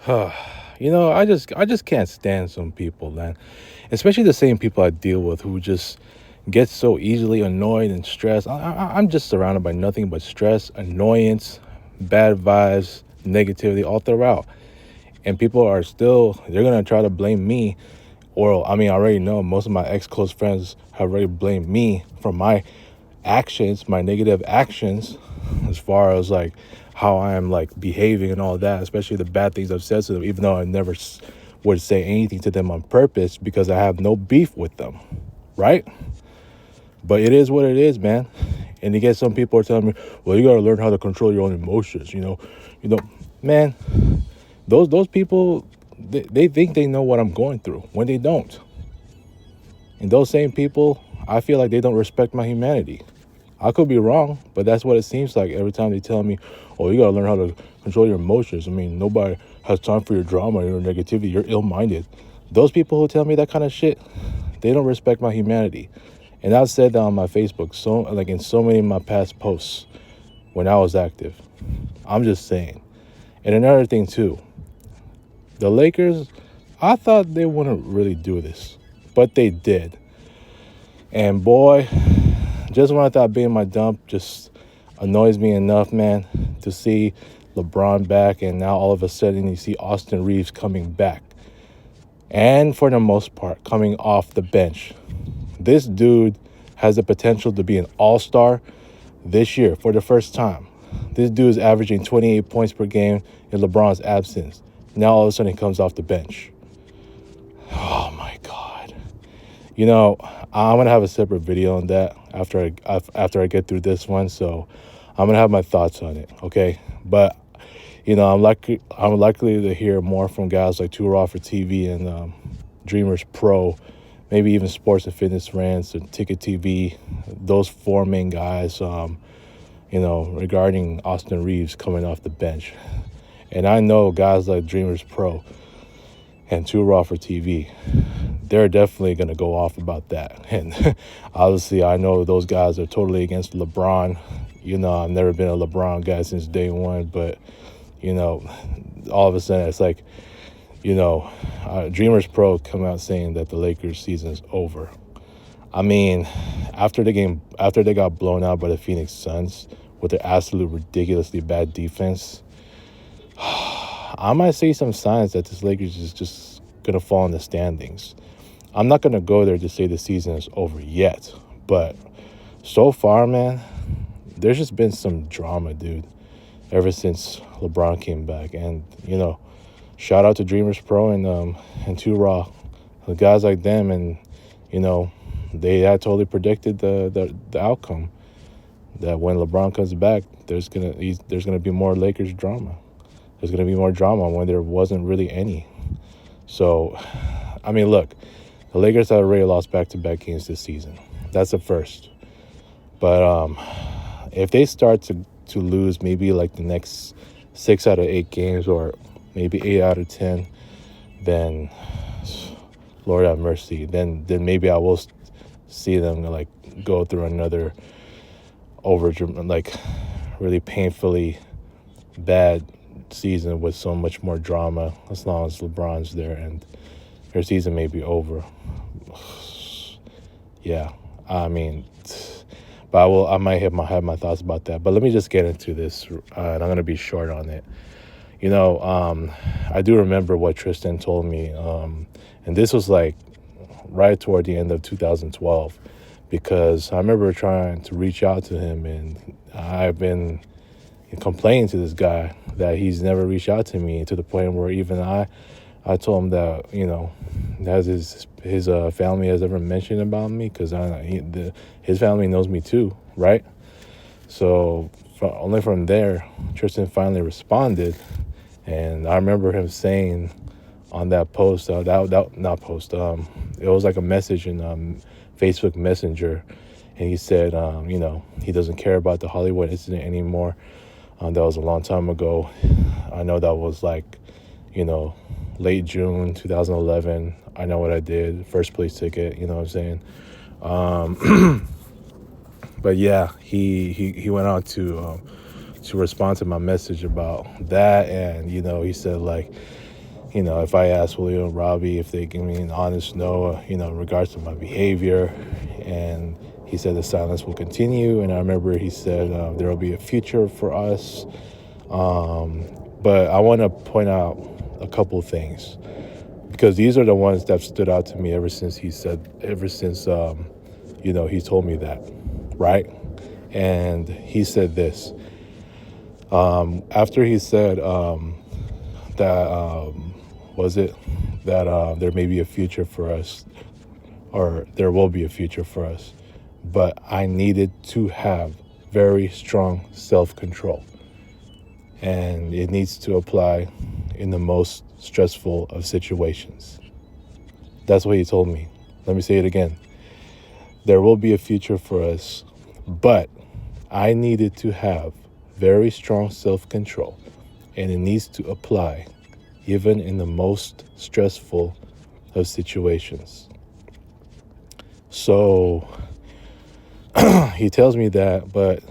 I just can't stand some people, man. Especially the same people I deal with who just get so easily annoyed and stressed. I'm just surrounded by nothing but stress, annoyance, bad vibes, negativity all throughout. And people are still, they're going to try to blame me. Or, I mean, I already know most of my ex close friends have already blamed me for my actions, my negative actions, as far as like how I am like behaving and all that, especially the bad things I've said to them, even though I never would say anything to them on purpose because I have no beef with them, right? But it is what it is, man. And you get some people are telling me, well, you got to learn how to control your own emotions, man. Those people, they think they know what I'm going through when they don't. And those same people, I feel like they don't respect my humanity. I could be wrong, but that's what it seems like every time they tell me, oh, you got to learn how to control your emotions. I mean, nobody has time for your drama, your negativity, you're ill-minded. Those people who tell me that kind of shit, they don't respect my humanity. And I've said that on my Facebook, so like in so many of my past posts when I was active. I'm just saying. And another thing too, the Lakers, I thought they wouldn't really do this, but they did. And boy, just when I thought being my dump just annoys me enough, man, to see LeBron back, and now all of a sudden you see Austin Reeves coming back. And for the most part, coming off the bench. This dude has the potential to be an all-star this year for the first time. This dude is averaging 28 points per game in LeBron's absence. Now all of a sudden he comes off the bench. Oh my God. I'm gonna have a separate video on that after I get through this one. So I'm gonna have my thoughts on it. Okay, but I'm likely to hear more from guys like Too Raw for TV and Dreamers Pro, maybe even Sports and Fitness Rants and Ticket TV. Those four main guys. Regarding Austin Reeves coming off the bench, and I know guys like Dreamers Pro and Too Raw for TV, they're definitely going to go off about that. And obviously, I know those guys are totally against LeBron. I've never been a LeBron guy since day one, but, all of a sudden it's like, Dreamers Pro come out saying that the Lakers season is over. I mean, after they got blown out by the Phoenix Suns with their absolute ridiculously bad defense, I might see some signs that this Lakers is just going to fall in the standings. I'm not going to go there to say the season is over yet, but so far, man, there's just been some drama, dude, ever since LeBron came back. And, shout out to Dreamers Pro and Too Raw, the guys like them, and, they had totally predicted the outcome, that when LeBron comes back, there's gonna be more Lakers drama. There's gonna be more drama when there wasn't really any. So, I mean, look, the Lakers have already lost back-to-back games this season. That's the first. But if they start to lose maybe like the next 6 out of 8 games, or maybe 8 out of 10, then Lord have mercy. Then maybe I will see them like go through another like really painfully bad season with so much more drama, as long as LeBron's there, and their season may be over. Yeah, I mean, but I might have my thoughts about that. But let me just get into this, and I'm gonna be short on it. I do remember what Tristan told me, and this was like right toward the end of 2012, because I remember trying to reach out to him, and I've been complaining to this guy that he's never reached out to me, to the point where even I told him that, as his family has ever mentioned about me, because his family knows me too, right? So only from there, Tristan finally responded, and I remember him saying on that post, it was like a message in Facebook Messenger, and he said, he doesn't care about the Hollywood incident anymore. That was a long time ago. I know that was like, late June 2011. I know what I did. First place ticket, you know what I'm saying? But yeah, he went on to respond to my message about that, and he said like, if I ask Julio and Robbie if they give me an honest no, in regards to my behavior, and he said the silence will continue. And I remember he said there will be a future for us. But I want to point out a couple of things, because these are the ones that stood out to me ever since he told me that, right? And he said this after he said that was it that there may be a future for us, or there will be a future for us, but I needed to have very strong self-control, and it needs to apply in the most stressful of situations. That's what he told me. Let me say it again. There will be a future for us, but I needed to have very strong self-control, and it needs to apply even in the most stressful of situations. So he tells me that, but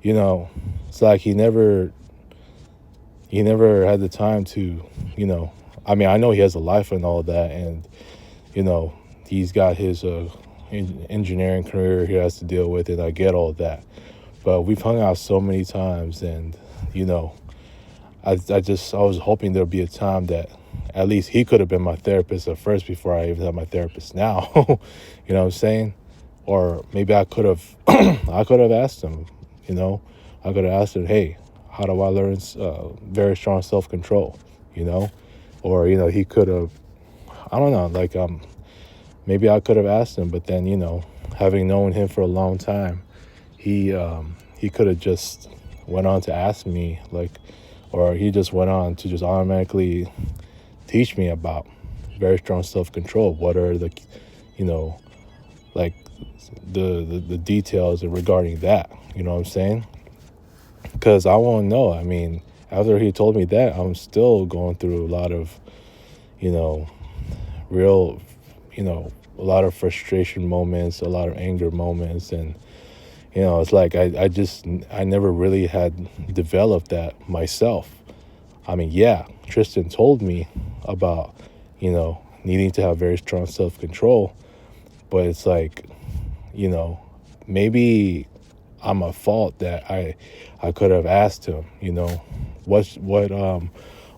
it's like he never had the time to, I mean, I know he has a life and all that, and he's got his engineering career he has to deal with, and I get all that. But we've hung out so many times, and I was hoping there'd be a time that at least he could have been my therapist at first before I even have my therapist now. You know what I'm saying? Or maybe I could have asked him, I could have asked him, hey, how do I learn very strong self-control, Or, he could have, I don't know, like, maybe I could have asked him, but then, having known him for a long time, he could have just went on to ask me, like, or he just went on to just automatically teach me about very strong self-control. What are the, like the details regarding that, you know what I'm saying? Because I won't know. I mean, after he told me that, I'm still going through a lot of, real, a lot of frustration moments, a lot of anger moments. And, it's like I never really had developed that myself. I mean, yeah, Tristan told me about, needing to have very strong self-control, but it's like, maybe I'm at fault that I could have asked him,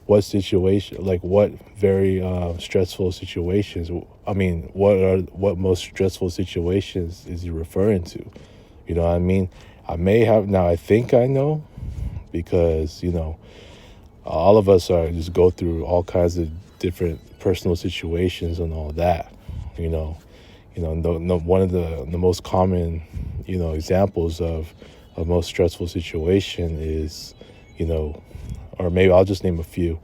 what situation, like what very stressful situations. I mean, what most stressful situations is he referring to? You know what I mean? I may have now. I think I know, because all of us are just go through all kinds of different personal situations and all that. One of the most common, examples of a most stressful situation is, or maybe I'll just name a few: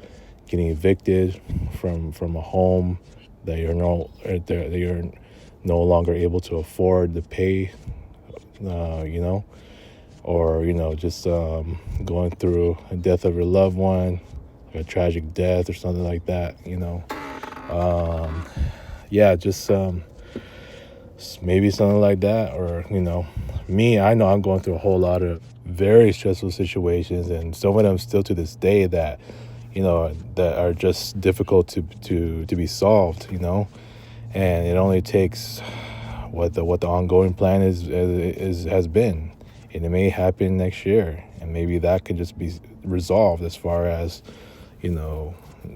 getting evicted from a home that you're no longer able to afford to pay, or just going through a death of your loved one, like a tragic death or something like that. Yeah, just maybe something like that. Or me, I know I'm going through a whole lot of very stressful situations, and some of them still to this day that that are just difficult to be solved. And it only takes what the ongoing plan has been, and it may happen next year, and maybe that could just be resolved as far as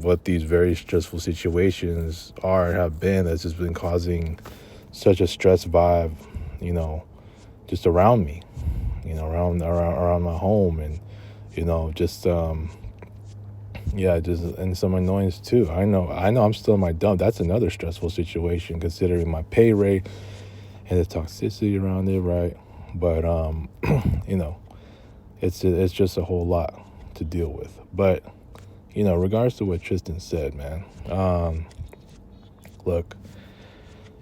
what these very stressful situations have been, that's just been causing such a stress vibe, just around me, around my home, and just just, and some annoyance too. I know I'm still in my dump. That's another stressful situation, considering my pay rate and the toxicity around it, right? But it's just a whole lot to deal with. But regards to what Tristan said, man, look,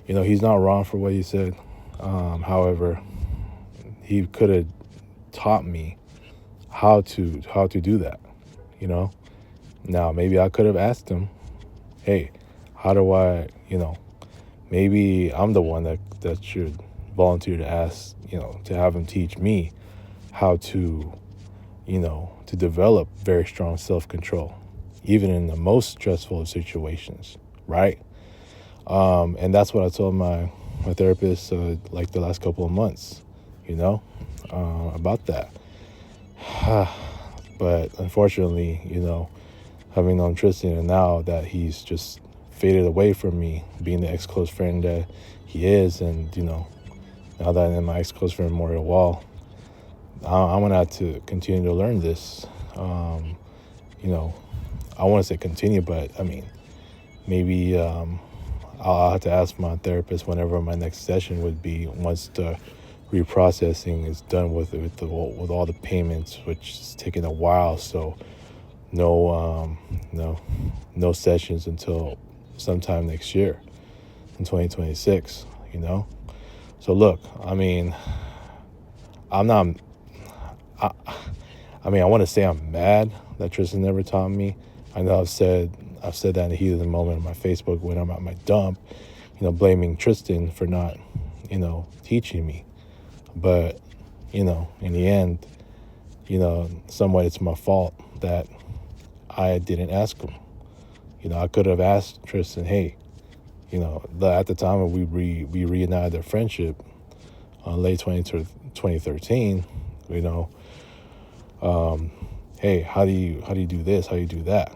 he's not wrong for what he said. However, he could have taught me how to do that. Now maybe I could have asked him, hey, how do I, maybe I'm the one that should volunteer to ask, to have him teach me how to, to develop very strong self-control. even in the most stressful of situations, right? And that's what I told my therapist like the last couple of months, you know, about that. But unfortunately, having known Tristan and now that he's just faded away from me, being the ex close friend that he is, and now that I'm in my ex close friend memorial wall, I'm gonna have to continue to learn this. You know, I want to say continue, but I mean, maybe I'll have to ask my therapist whenever my next session would be once the reprocessing is done with all the payments, which is taking a while. So no no sessions until sometime next year in 2026. So look, I mean, I'm not. I, I mean, I want to say I'm mad that Tristan never taught me. I know I've said that in the heat of the moment on my Facebook when I'm at my dump, blaming Tristan for not, teaching me. But, in the end, somewhat it's my fault that I didn't ask him. I could have asked Tristan, hey, at the time when we reunited their friendship late 2013, hey, how do you do this? How do you do that?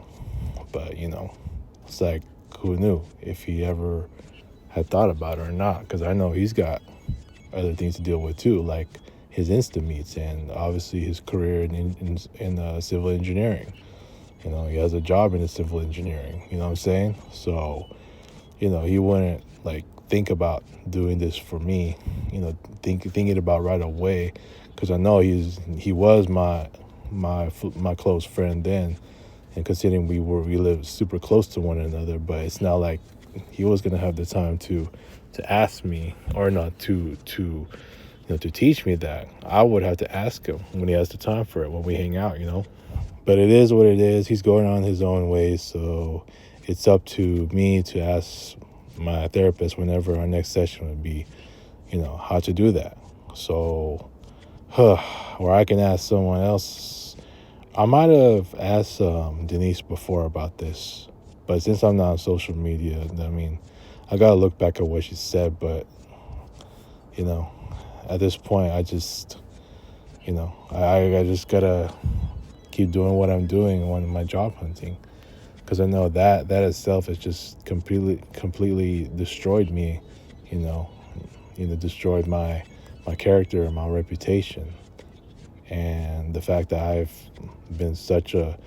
But it's like, who knew if he ever had thought about it or not? Because I know he's got other things to deal with too, like his Insta meets and obviously his career in civil engineering. He has a job in civil engineering. You know what I'm saying? So, he wouldn't like think about doing this for me. Thinking about right away, because I know he was my close friend then, and considering we lived super close to one another, but it's not like he was gonna have the time to ask me, or not to teach me that. I would have to ask him when he has the time for it, when we hang out. But it is what it is. He's going on his own way, so it's up to me to ask my therapist whenever our next session would be, how to do that. So, or I can ask someone else. I might have asked Denise before about this, but since I'm not on social media, I mean, I gotta look back at what she said. But at this point, I just, I just gotta keep doing what I'm doing on my job hunting, because I know that itself has just completely destroyed me, destroyed my character and my reputation, and the fact that I've been such a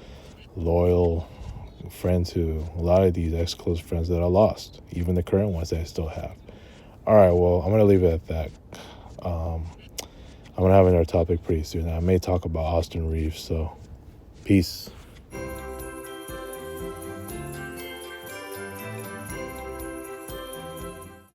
loyal friend to a lot of these ex-close friends that I lost, even the current ones that I still have. All right, well, I'm gonna leave it at that. I'm gonna have another topic pretty soon. I may talk about Austin Reeves, so peace.